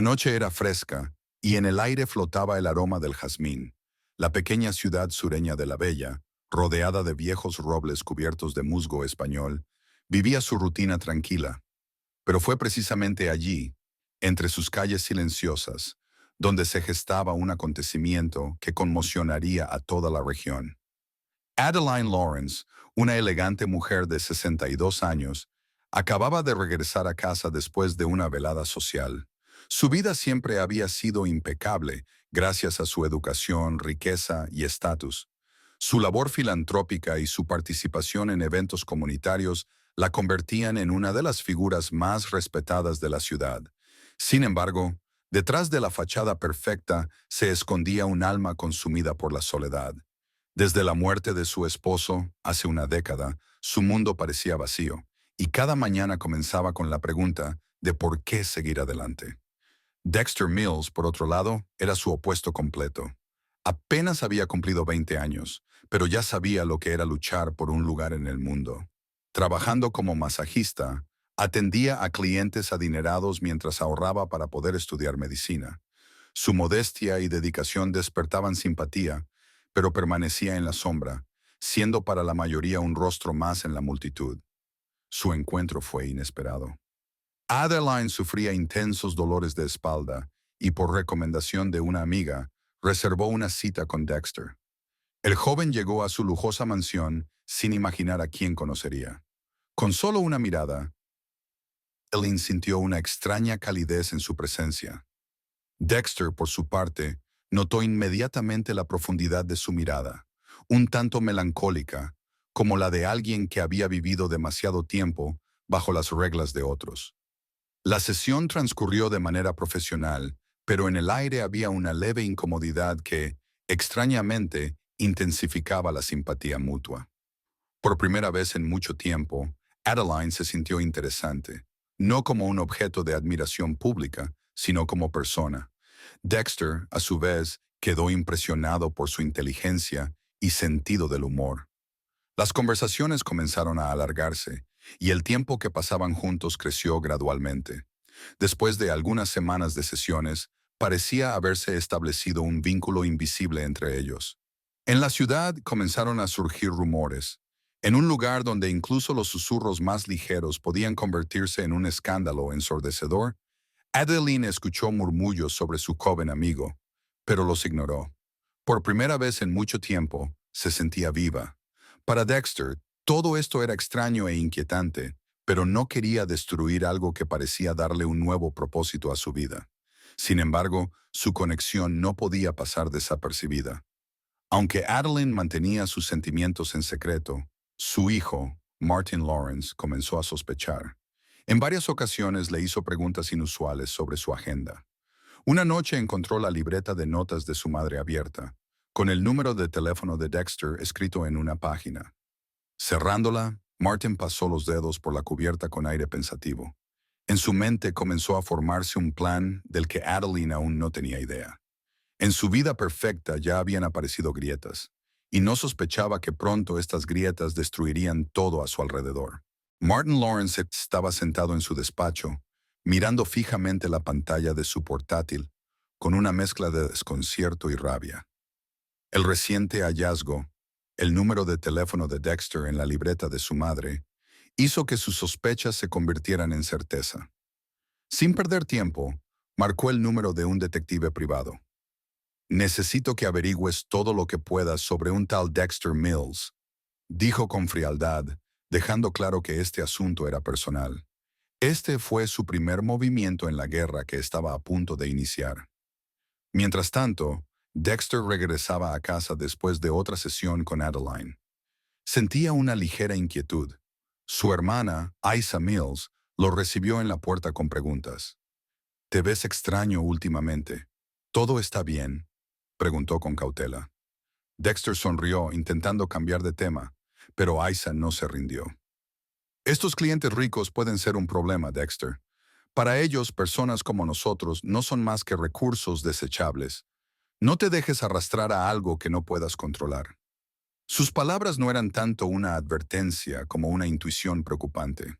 La noche era fresca y en el aire flotaba el aroma del jazmín. La pequeña ciudad sureña de La Bella, rodeada de viejos robles cubiertos de musgo español, vivía su rutina tranquila. Pero fue precisamente allí, entre sus calles silenciosas, donde se gestaba un acontecimiento que conmocionaría a toda la región. Adeline Lawrence, una elegante mujer de 62 años, acababa de regresar a casa después de una velada social. Su vida siempre había sido impecable gracias a su educación, riqueza y estatus. Su labor filantrópica y su participación en eventos comunitarios la convertían en una de las figuras más respetadas de la ciudad. Sin embargo, detrás de la fachada perfecta se escondía un alma consumida por la soledad. Desde la muerte de su esposo, hace una década, su mundo parecía vacío, y cada mañana comenzaba con la pregunta de por qué seguir adelante. Dexter Mills, por otro lado, era su opuesto completo. Apenas había cumplido 20 años, pero ya sabía lo que era luchar por un lugar en el mundo. Trabajando como masajista, atendía a clientes adinerados mientras ahorraba para poder estudiar medicina. Su modestia y dedicación despertaban simpatía, pero permanecía en la sombra, siendo para la mayoría un rostro más en la multitud. Su encuentro fue inesperado. Adeline sufría intensos dolores de espalda y por recomendación de una amiga, reservó una cita con Dexter. El joven llegó a su lujosa mansión sin imaginar a quién conocería. Con solo una mirada, Adeline sintió una extraña calidez en su presencia. Dexter, por su parte, notó inmediatamente la profundidad de su mirada, un tanto melancólica, como la de alguien que había vivido demasiado tiempo bajo las reglas de otros. La sesión transcurrió de manera profesional, pero en el aire había una leve incomodidad que, extrañamente, intensificaba la simpatía mutua. Por primera vez en mucho tiempo, Adeline se sintió interesante, no como un objeto de admiración pública, sino como persona. Dexter, a su vez, quedó impresionado por su inteligencia y sentido del humor. Las conversaciones comenzaron a alargarse, y el tiempo que pasaban juntos creció gradualmente. Después de algunas semanas de sesiones, parecía haberse establecido un vínculo invisible entre ellos. En la ciudad comenzaron a surgir rumores. En un lugar donde incluso los susurros más ligeros podían convertirse en un escándalo ensordecedor, Adeline escuchó murmullos sobre su joven amigo, pero los ignoró. Por primera vez en mucho tiempo, se sentía viva. Para Dexter, todo esto era extraño e inquietante, pero no quería destruir algo que parecía darle un nuevo propósito a su vida. Sin embargo, su conexión no podía pasar desapercibida. Aunque Adeline mantenía sus sentimientos en secreto, su hijo, Martin Lawrence, comenzó a sospechar. En varias ocasiones le hizo preguntas inusuales sobre su agenda. Una noche encontró la libreta de notas de su madre abierta, con el número de teléfono de Dexter escrito en una página. Cerrándola, Martin pasó los dedos por la cubierta con aire pensativo. En su mente comenzó a formarse un plan del que Adeline aún no tenía idea. En su vida perfecta ya habían aparecido grietas, y no sospechaba que pronto estas grietas destruirían todo a su alrededor. Martin Lawrence estaba sentado en su despacho, mirando fijamente la pantalla de su portátil, con una mezcla de desconcierto y rabia. El reciente hallazgo, el número de teléfono de Dexter en la libreta de su madre, hizo que sus sospechas se convirtieran en certeza. Sin perder tiempo, marcó el número de un detective privado. «Necesito que averigües todo lo que puedas sobre un tal Dexter Mills», dijo con frialdad, dejando claro que este asunto era personal. Este fue su primer movimiento en la guerra que estaba a punto de iniciar. Mientras tanto, Dexter regresaba a casa después de otra sesión con Adeline. Sentía una ligera inquietud. Su hermana, Isa Mills, lo recibió en la puerta con preguntas. «Te ves extraño últimamente. ¿Todo está bien?», preguntó con cautela. Dexter sonrió, intentando cambiar de tema, pero Isa no se rindió. «Estos clientes ricos pueden ser un problema, Dexter. Para ellos, personas como nosotros no son más que recursos desechables. No te dejes arrastrar a algo que no puedas controlar». Sus palabras no eran tanto una advertencia como una intuición preocupante.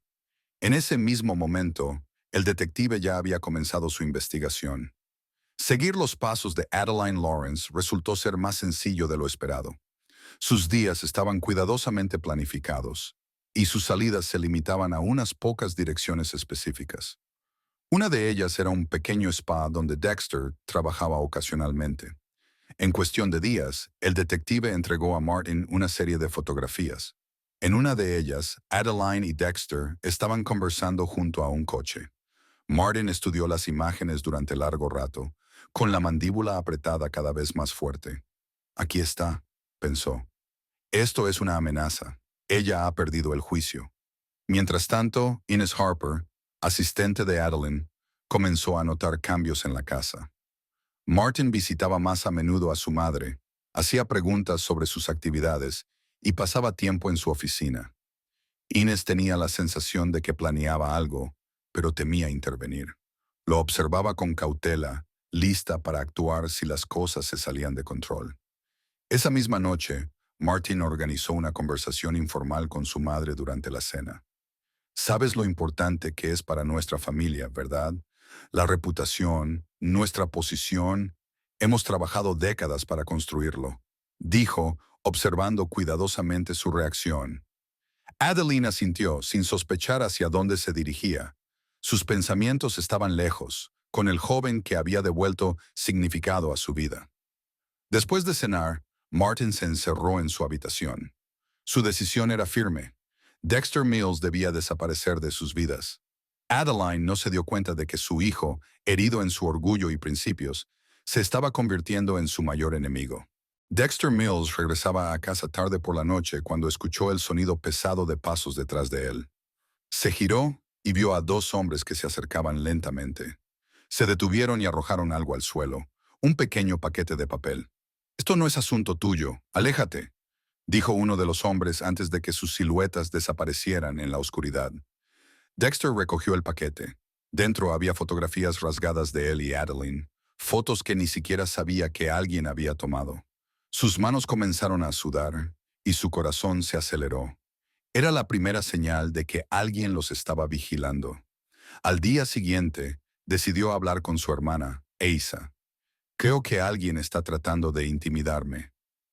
En ese mismo momento, El detective ya había comenzado su investigación. Seguir los pasos de Adeline Lawrence resultó ser más sencillo de lo esperado. Sus días estaban cuidadosamente planificados, y sus salidas se limitaban a unas pocas direcciones específicas. Una de ellas era un pequeño spa donde Dexter trabajaba ocasionalmente. En cuestión de días, el detective entregó a Martin una serie de fotografías. En una de ellas, Adeline y Dexter estaban conversando junto a un coche. Martin estudió las imágenes durante largo rato, con la mandíbula apretada cada vez más fuerte. Aquí está, pensó. Esto es una amenaza. Ella ha perdido el juicio. Mientras tanto, Ines Harper, asistente de Adeline, comenzó a notar cambios en la casa. Martin visitaba más a menudo a su madre, hacía preguntas sobre sus actividades y pasaba tiempo en su oficina. Ines tenía la sensación de que planeaba algo, pero temía intervenir. Lo observaba con cautela, lista para actuar si las cosas se salían de control. Esa misma noche, Martin organizó una conversación informal con su madre durante la cena. Sabes lo importante que es para nuestra familia, ¿verdad? La reputación, nuestra posición. Hemos trabajado décadas para construirlo, dijo, observando cuidadosamente su reacción. Adelina sintió, sin sospechar hacia dónde se dirigía. Sus pensamientos estaban lejos, con el joven que había devuelto significado a su vida. Después de cenar, Martin se encerró en su habitación. Su decisión era firme. Dexter Mills debía desaparecer de sus vidas. Adeline no se dio cuenta de que su hijo, herido en su orgullo y principios, se estaba convirtiendo en su mayor enemigo. Dexter Mills regresaba a casa tarde por la noche cuando escuchó el sonido pesado de pasos detrás de él. Se giró y vio a dos hombres que se acercaban lentamente. Se detuvieron y arrojaron algo al suelo, un pequeño paquete de papel. «Esto no es asunto tuyo, aléjate», dijo uno de los hombres antes de que sus siluetas desaparecieran en la oscuridad. Dexter recogió el paquete. Dentro había fotografías rasgadas de él y Adeline, fotos que ni siquiera sabía que alguien había tomado. Sus manos comenzaron a sudar y su corazón se aceleró. Era la primera señal de que alguien los estaba vigilando. Al día siguiente, decidió hablar con su hermana, Asa. «Creo que alguien está tratando de intimidarme»,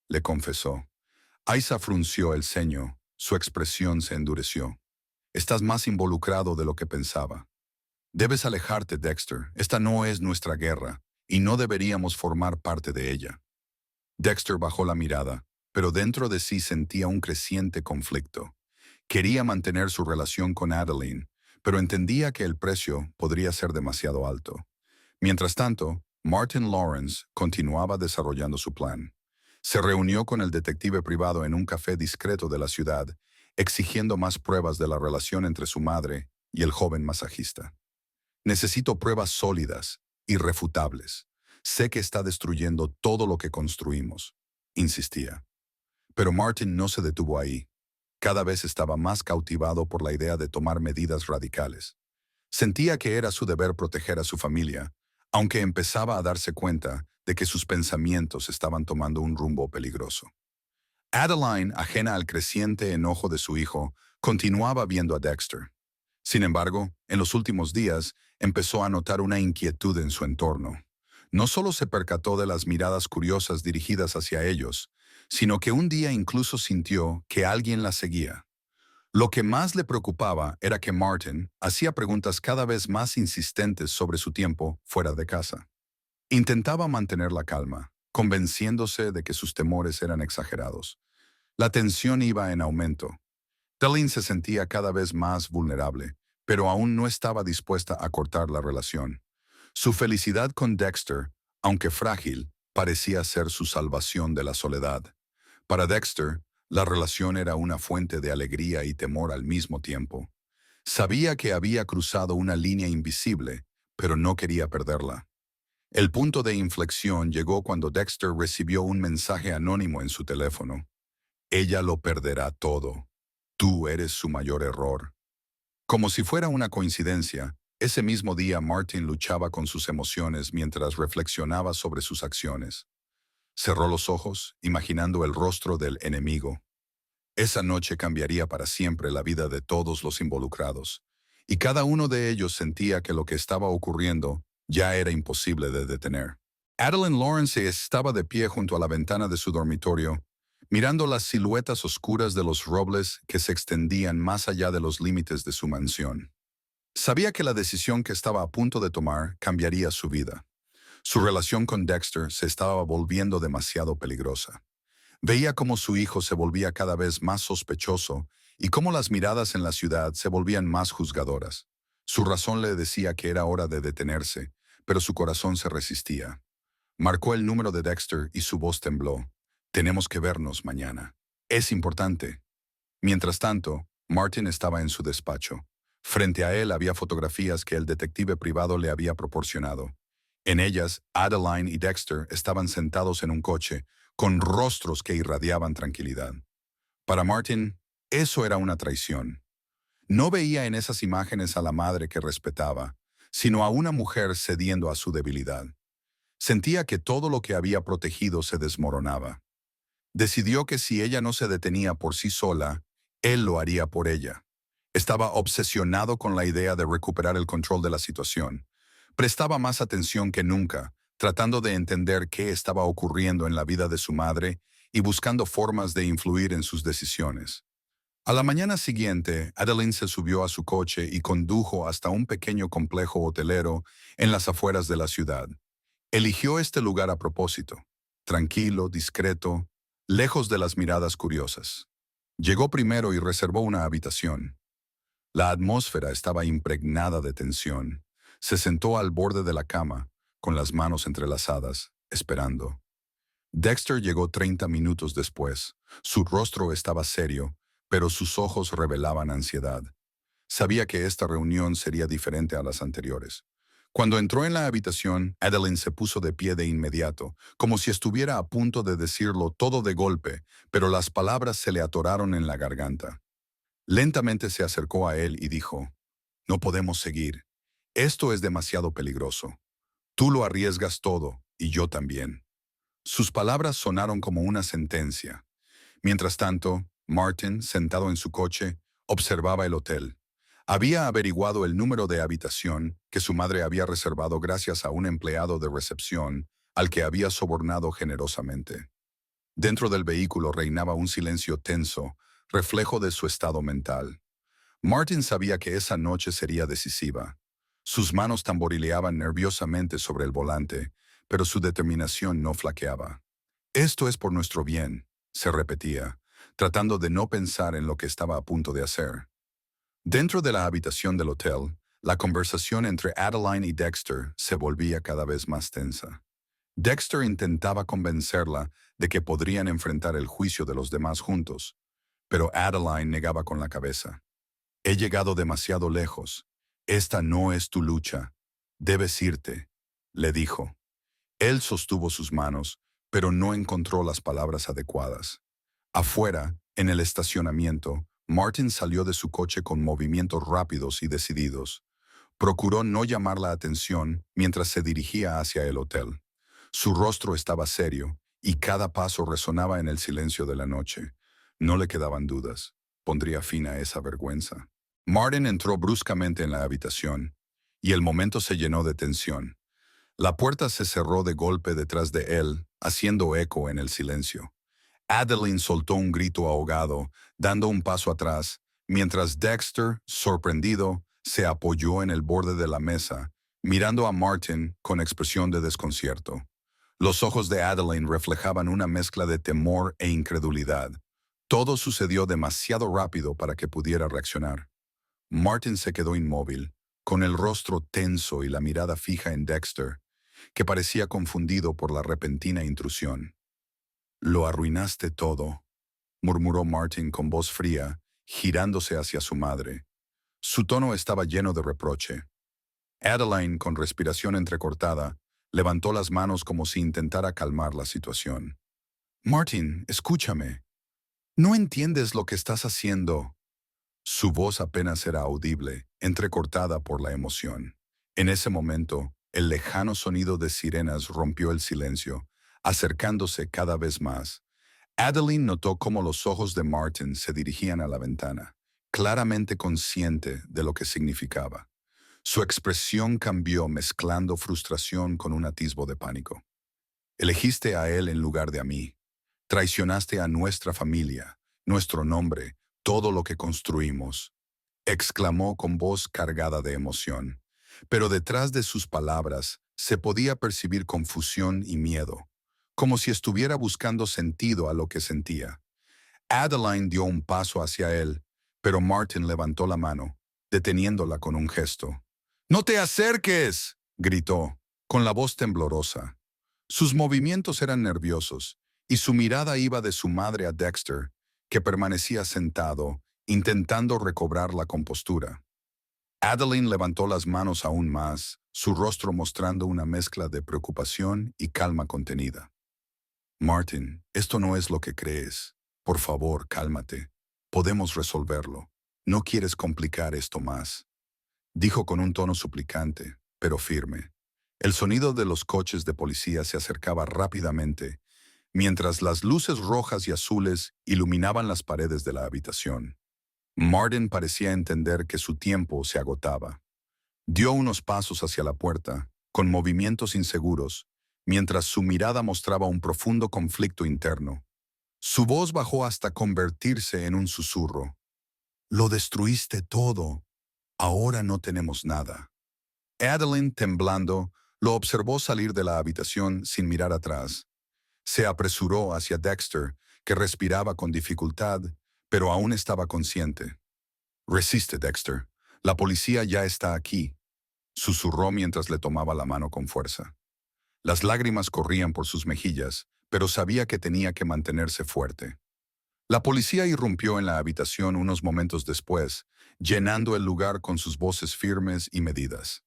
le confesó. Asa frunció el ceño, su expresión se endureció. «Estás más involucrado de lo que pensaba. Debes alejarte, Dexter. Esta no es nuestra guerra, y no deberíamos formar parte de ella». Dexter bajó la mirada, pero dentro de sí sentía un creciente conflicto. Quería mantener su relación con Adeline, pero entendía que el precio podría ser demasiado alto. Mientras tanto, Martin Lawrence continuaba desarrollando su plan. Se reunió con el detective privado en un café discreto de la ciudad, exigiendo más pruebas de la relación entre su madre y el joven masajista. «Necesito pruebas sólidas, irrefutables. Sé que está destruyendo todo lo que construimos», insistía. Pero Martin no se detuvo ahí. Cada vez estaba más cautivado por la idea de tomar medidas radicales. Sentía que era su deber proteger a su familia, aunque empezaba a darse cuenta de que sus pensamientos estaban tomando un rumbo peligroso. Adeline, ajena al creciente enojo de su hijo, continuaba viendo a Dexter. Sin embargo, en los últimos días, empezó a notar una inquietud en su entorno. No solo se percató de las miradas curiosas dirigidas hacia ellos, sino que un día incluso sintió que alguien la seguía. Lo que más le preocupaba era que Martin hacía preguntas cada vez más insistentes sobre su tiempo fuera de casa. Intentaba mantener la calma, convenciéndose de que sus temores eran exagerados. La tensión iba en aumento. Adeline se sentía cada vez más vulnerable, pero aún no estaba dispuesta a cortar la relación. Su felicidad con Dexter, aunque frágil, parecía ser su salvación de la soledad. Para Dexter, la relación era una fuente de alegría y temor al mismo tiempo. Sabía que había cruzado una línea invisible, pero no quería perderla. El punto de inflexión llegó cuando Dexter recibió un mensaje anónimo en su teléfono. «Ella lo perderá todo. Tú eres su mayor error». Como si fuera una coincidencia, ese mismo día Martin luchaba con sus emociones mientras reflexionaba sobre sus acciones. Cerró los ojos, imaginando el rostro del enemigo. Esa noche cambiaría para siempre la vida de todos los involucrados, y cada uno de ellos sentía que lo que estaba ocurriendo ya era imposible de detener. Adeline Lawrence estaba de pie junto a la ventana de su dormitorio, mirando las siluetas oscuras de los robles que se extendían más allá de los límites de su mansión. Sabía que la decisión que estaba a punto de tomar cambiaría su vida. Su relación con Dexter se estaba volviendo demasiado peligrosa. Veía cómo su hijo se volvía cada vez más sospechoso y cómo las miradas en la ciudad se volvían más juzgadoras. Su razón le decía que era hora de detenerse, pero su corazón se resistía. Marcó el número de Dexter y su voz tembló. Tenemos que vernos mañana. Es importante. Mientras tanto, Martin estaba en su despacho. Frente a él había fotografías que el detective privado le había proporcionado. En ellas, Adeline y Dexter estaban sentados en un coche, con rostros que irradiaban tranquilidad. Para Martin, eso era una traición. No veía en esas imágenes a la madre que respetaba, sino a una mujer cediendo a su debilidad. Sentía que todo lo que había protegido se desmoronaba. Decidió que si ella no se detenía por sí sola, él lo haría por ella. Estaba obsesionado con la idea de recuperar el control de la situación. Prestaba más atención que nunca, tratando de entender qué estaba ocurriendo en la vida de su madre y buscando formas de influir en sus decisiones. A la mañana siguiente, Adeline se subió a su coche y condujo hasta un pequeño complejo hotelero en las afueras de la ciudad. Eligió este lugar a propósito, tranquilo, discreto, lejos de las miradas curiosas. Llegó primero y reservó una habitación. La atmósfera estaba impregnada de tensión. Se sentó al borde de la cama, con las manos entrelazadas, esperando. Dexter llegó 30 minutos después. Su rostro estaba serio, pero sus ojos revelaban ansiedad. Sabía que esta reunión sería diferente a las anteriores. Cuando entró en la habitación, Adeline se puso de pie de inmediato, como si estuviera a punto de decirlo todo de golpe, pero las palabras se le atoraron en la garganta. Lentamente se acercó a él y dijo, «No podemos seguir. Esto es demasiado peligroso. Tú lo arriesgas todo, y yo también». Sus palabras sonaron como una sentencia. Mientras tanto, Martin, sentado en su coche, observaba el hotel. Había averiguado el número de habitación que su madre había reservado gracias a un empleado de recepción al que había sobornado generosamente. Dentro del vehículo reinaba un silencio tenso, reflejo de su estado mental. Martin sabía que esa noche sería decisiva. Sus manos tamborileaban nerviosamente sobre el volante, pero su determinación no flaqueaba. «Esto es por nuestro bien», se repetía, tratando de no pensar en lo que estaba a punto de hacer. Dentro de la habitación del hotel, la conversación entre Adeline y Dexter se volvía cada vez más tensa. Dexter intentaba convencerla de que podrían enfrentar el juicio de los demás juntos, pero Adeline negaba con la cabeza. «He llegado demasiado lejos. Esta no es tu lucha. Debes irte», le dijo. Él sostuvo sus manos, pero no encontró las palabras adecuadas. Afuera, en el estacionamiento, Martin salió de su coche con movimientos rápidos y decididos. Procuró no llamar la atención mientras se dirigía hacia el hotel. Su rostro estaba serio, y cada paso resonaba en el silencio de la noche. No le quedaban dudas. Pondría fin a esa vergüenza. Martin entró bruscamente en la habitación, y el momento se llenó de tensión. La puerta se cerró de golpe detrás de él, haciendo eco en el silencio. Adeline soltó un grito ahogado, dando un paso atrás, mientras Dexter, sorprendido, se apoyó en el borde de la mesa, mirando a Martin con expresión de desconcierto. Los ojos de Adeline reflejaban una mezcla de temor e incredulidad. Todo sucedió demasiado rápido para que pudiera reaccionar. Martin se quedó inmóvil, con el rostro tenso y la mirada fija en Dexter, que parecía confundido por la repentina intrusión. «Lo arruinaste todo», murmuró Martin con voz fría, girándose hacia su madre. Su tono estaba lleno de reproche. Adeline, con respiración entrecortada, levantó las manos como si intentara calmar la situación. «Martin, escúchame. ¿No entiendes lo que estás haciendo?». Su voz apenas era audible, entrecortada por la emoción. En ese momento, el lejano sonido de sirenas rompió el silencio, acercándose cada vez más. Adeline notó cómo los ojos de Martin se dirigían a la ventana. claramente consciente de lo que significaba. Su expresión cambió mezclando frustración con un atisbo de pánico. Elegiste a él en lugar de a mí. Traicionaste a nuestra familia, nuestro nombre, todo lo que construimos, exclamó con voz cargada de emoción. Pero detrás de sus palabras se podía percibir confusión y miedo, como si estuviera buscando sentido a lo que sentía. Adeline dio un paso hacia él, pero Martin levantó la mano, deteniéndola con un gesto. ¡No te acerques!, gritó, con la voz temblorosa. Sus movimientos eran nerviosos, y su mirada iba de su madre a Dexter, que permanecía sentado, intentando recobrar la compostura. Adeline levantó las manos aún más, su rostro mostrando una mezcla de preocupación y calma contenida. Martin, esto no es lo que crees. Por favor, cálmate. Podemos resolverlo. No quieres complicar esto más, dijo con un tono suplicante, pero firme. El sonido de los coches de policía se acercaba rápidamente, mientras las luces rojas y azules iluminaban las paredes de la habitación. Martin parecía entender que su tiempo se agotaba. Dio unos pasos hacia la puerta, con movimientos inseguros, mientras su mirada mostraba un profundo conflicto interno. Su voz bajó hasta convertirse en un susurro. Lo destruiste todo. Ahora no tenemos nada. Adeline, temblando, lo observó salir de la habitación sin mirar atrás. Se apresuró hacia Dexter, que respiraba con dificultad, pero aún estaba consciente. Resiste, Dexter. La policía ya está aquí, susurró mientras le tomaba la mano con fuerza. Las lágrimas corrían por sus mejillas, pero sabía que tenía que mantenerse fuerte. La policía irrumpió en la habitación unos momentos después, llenando el lugar con sus voces firmes y medidas.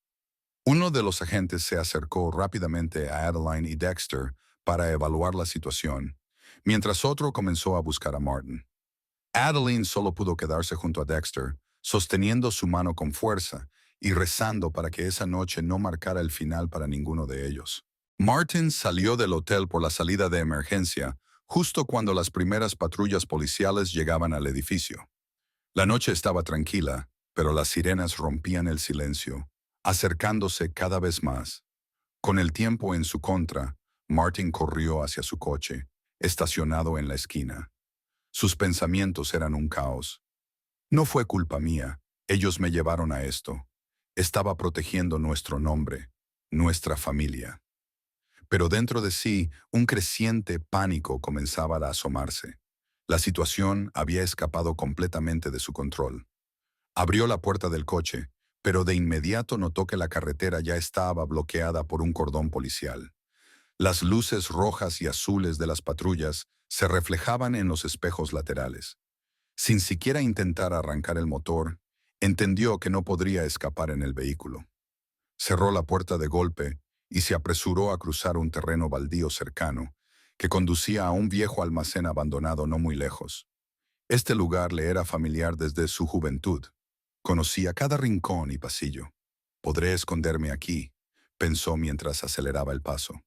Uno de los agentes se acercó rápidamente a Adeline y Dexter para evaluar la situación, mientras otro comenzó a buscar a Martin. Adeline solo pudo quedarse junto a Dexter, sosteniendo su mano con fuerza y rezando para que esa noche no marcara el final para ninguno de ellos. Martin salió del hotel por la salida de emergencia justo cuando las primeras patrullas policiales llegaban al edificio. La noche estaba tranquila, pero las sirenas rompían el silencio, acercándose cada vez más. Con el tiempo en su contra, Martin corrió hacia su coche, estacionado en la esquina. Sus pensamientos eran un caos. No fue culpa mía, ellos me llevaron a esto. Estaba protegiendo nuestro nombre, nuestra familia. Pero dentro de sí, un creciente pánico comenzaba a asomarse. La situación había escapado completamente de su control. Abrió la puerta del coche, pero de inmediato notó que la carretera ya estaba bloqueada por un cordón policial. Las luces rojas y azules de las patrullas se reflejaban en los espejos laterales. Sin siquiera intentar arrancar el motor, entendió que no podría escapar en el vehículo. Cerró la puerta de golpe y se apresuró a cruzar un terreno baldío cercano, que conducía a un viejo almacén abandonado no muy lejos. Este lugar le era familiar desde su juventud. Conocía cada rincón y pasillo. Podré esconderme aquí, pensó mientras aceleraba el paso.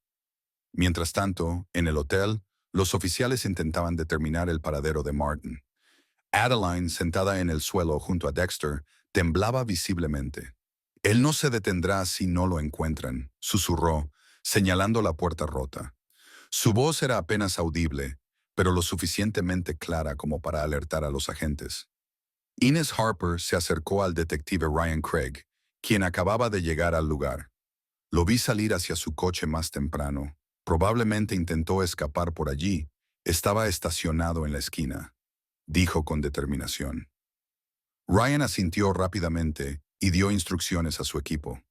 Mientras tanto, en el hotel, los oficiales intentaban determinar el paradero de Martin. Adeline, sentada en el suelo junto a Dexter, temblaba visiblemente. Él no se detendrá si no lo encuentran, susurró, señalando la puerta rota. Su voz era apenas audible, pero lo suficientemente clara como para alertar a los agentes. Ines Harper se acercó al detective Ryan Craig, quien acababa de llegar al lugar. Lo vi salir hacia su coche más temprano. Probablemente intentó escapar por allí. Estaba estacionado en la esquina, dijo con determinación. Ryan asintió rápidamente y dio instrucciones a su equipo.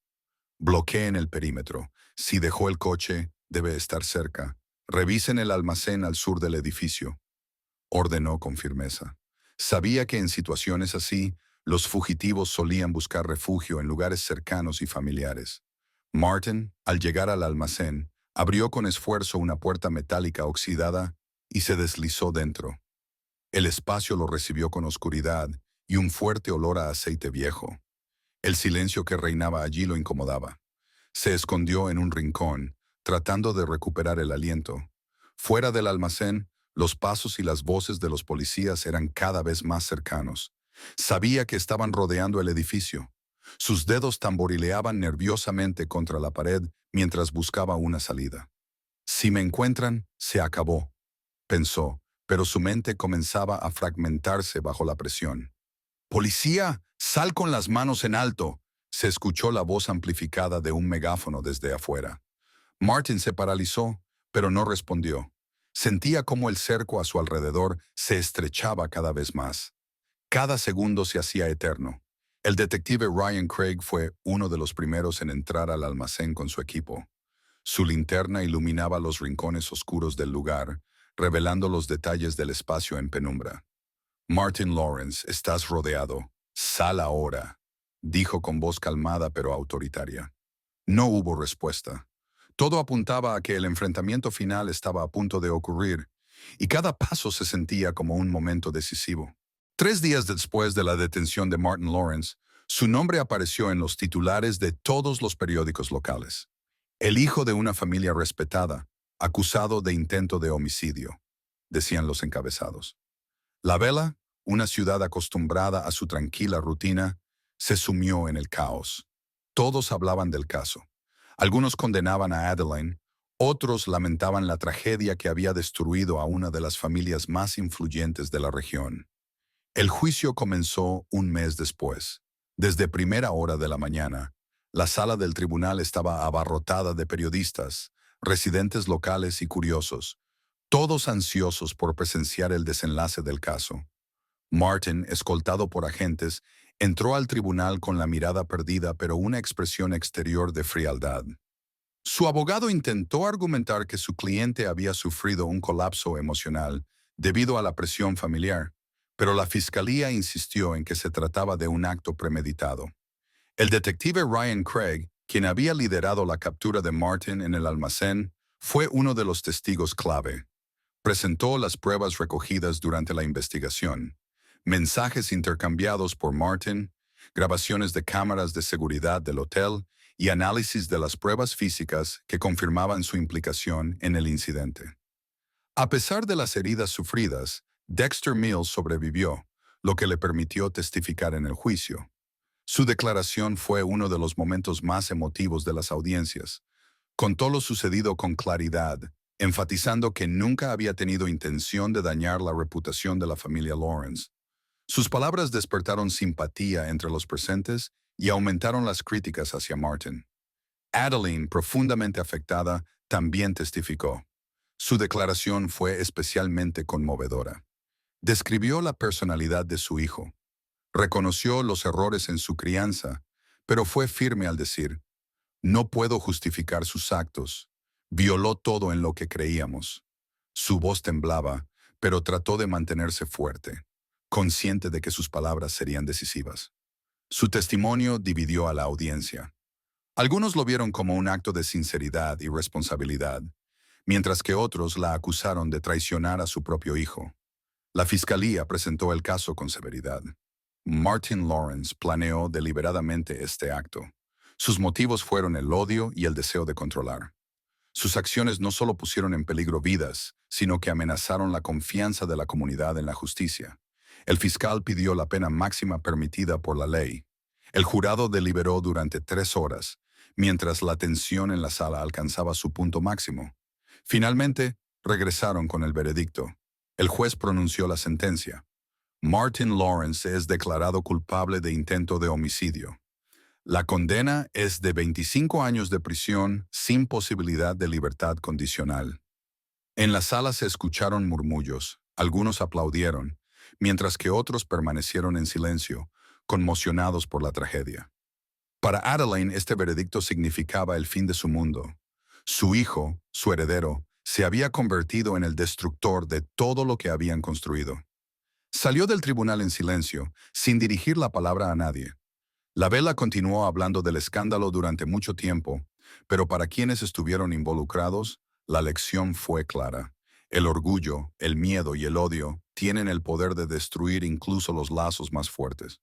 Bloqueen el perímetro. Si dejó el coche, debe estar cerca. Revisen el almacén al sur del edificio, ordenó con firmeza. Sabía que en situaciones así, los fugitivos solían buscar refugio en lugares cercanos y familiares. Martin, al llegar al almacén, abrió con esfuerzo una puerta metálica oxidada y se deslizó dentro. El espacio lo recibió con oscuridad y un fuerte olor a aceite viejo. El silencio que reinaba allí lo incomodaba. Se escondió en un rincón, tratando de recuperar el aliento. Fuera del almacén, los pasos y las voces de los policías eran cada vez más cercanos. Sabía que estaban rodeando el edificio. Sus dedos tamborileaban nerviosamente contra la pared mientras buscaba una salida. Si me encuentran, se acabó, pensó, pero su mente comenzaba a fragmentarse bajo la presión. «¡Policía! ¡Sal con las manos en alto!», se escuchó la voz amplificada de un megáfono desde afuera. Martin se paralizó, pero no respondió. Sentía cómo el cerco a su alrededor se estrechaba cada vez más. Cada segundo se hacía eterno. El detective Ryan Craig fue uno de los primeros en entrar al almacén con su equipo. Su linterna iluminaba los rincones oscuros del lugar, revelando los detalles del espacio en penumbra. «Martin Lawrence, estás rodeado. Sal ahora», dijo con voz calmada pero autoritaria. No hubo respuesta. Todo apuntaba a que el enfrentamiento final estaba a punto de ocurrir, y cada paso se sentía como un momento decisivo. 3 días después de la detención de Martin Lawrence, su nombre apareció en los titulares de todos los periódicos locales. El hijo de una familia respetada, acusado de intento de homicidio, decían los encabezados. La Vela, una ciudad acostumbrada a su tranquila rutina, se sumió en el caos. Todos hablaban del caso. Algunos condenaban a Adeline, otros lamentaban la tragedia que había destruido a una de las familias más influyentes de la región. El juicio comenzó un mes después. Desde primera hora de la mañana, la sala del tribunal estaba abarrotada de periodistas, residentes locales y curiosos, todos ansiosos por presenciar el desenlace del caso. Martin, escoltado por agentes, entró al tribunal con la mirada perdida pero una expresión exterior de frialdad. Su abogado intentó argumentar que su cliente había sufrido un colapso emocional debido a la presión familiar, pero la fiscalía insistió en que se trataba de un acto premeditado. El detective Ryan Craig, quien había liderado la captura de Martin en el almacén, fue uno de los testigos clave. Presentó las pruebas recogidas durante la investigación, mensajes intercambiados por Martin, grabaciones de cámaras de seguridad del hotel y análisis de las pruebas físicas que confirmaban su implicación en el incidente. A pesar de las heridas sufridas, Dexter Mills sobrevivió, lo que le permitió testificar en el juicio. Su declaración fue uno de los momentos más emotivos de las audiencias. Contó lo sucedido con claridad, enfatizando que nunca había tenido intención de dañar la reputación de la familia Lawrence. Sus palabras despertaron simpatía entre los presentes y aumentaron las críticas hacia Martin. Adeline, profundamente afectada, también testificó. Su declaración fue especialmente conmovedora. Describió la personalidad de su hijo. Reconoció los errores en su crianza, pero fue firme al decir: «No puedo justificar sus actos. Violó todo en lo que creíamos». Su voz temblaba, pero trató de mantenerse fuerte, consciente de que sus palabras serían decisivas. Su testimonio dividió a la audiencia. Algunos lo vieron como un acto de sinceridad y responsabilidad, mientras que otros la acusaron de traicionar a su propio hijo. La fiscalía presentó el caso con severidad. Martin Lawrence planeó deliberadamente este acto. Sus motivos fueron el odio y el deseo de controlar. Sus acciones no solo pusieron en peligro vidas, sino que amenazaron la confianza de la comunidad en la justicia. El fiscal pidió la pena máxima permitida por la ley. El jurado deliberó durante 3 horas, mientras la tensión en la sala alcanzaba su punto máximo. Finalmente, regresaron con el veredicto. El juez pronunció la sentencia. Martin Lawrence es declarado culpable de intento de homicidio. La condena es de 25 años de prisión sin posibilidad de libertad condicional. En la sala se escucharon murmullos, algunos aplaudieron, mientras que otros permanecieron en silencio, conmocionados por la tragedia. Para Adeline, este veredicto significaba el fin de su mundo. Su hijo, su heredero, se había convertido en el destructor de todo lo que habían construido. Salió del tribunal en silencio, sin dirigir la palabra a nadie. La Vela continuó hablando del escándalo durante mucho tiempo, pero para quienes estuvieron involucrados, la lección fue clara. El orgullo, el miedo y el odio tienen el poder de destruir incluso los lazos más fuertes.